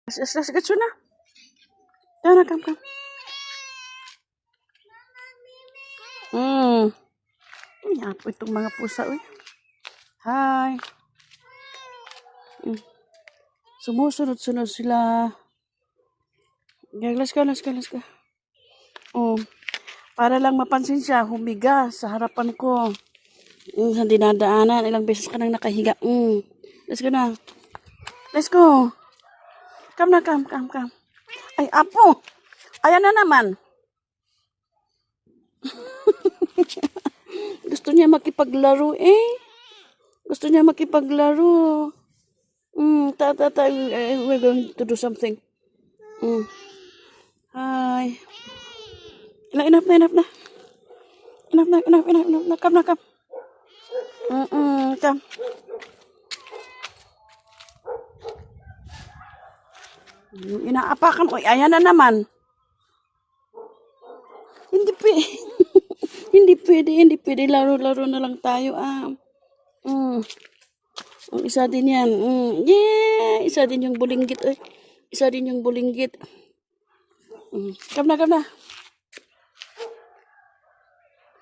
Let's get na. Yan na, come. Yan po itong mga pusa, uy. Hi. Sumusunod-sunod sila. Okay, let's go. Oh, para lang mapansin siya, humiga sa harapan ko. Sa dinadaanan, ilang beses ka nang nakahiga. Let's go na. Let's go. Come na. Ay, apo. Ayan na naman. Gusto niya makipaglaro eh. We're going to do something. Hi. Enough na. Come. Come. Inaapakan ko. Ayan na naman. Hindi pwede. Hindi pwede. Laro na lang tayo. Isa din yan. Yeah! Isa din yung bulinggit. Come na.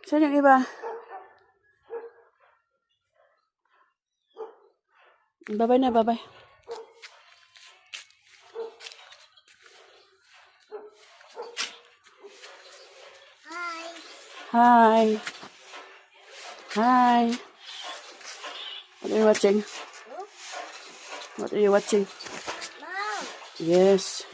Saan yung iba? Bye-bye na. Hi. What are you watching? Mom. Yes.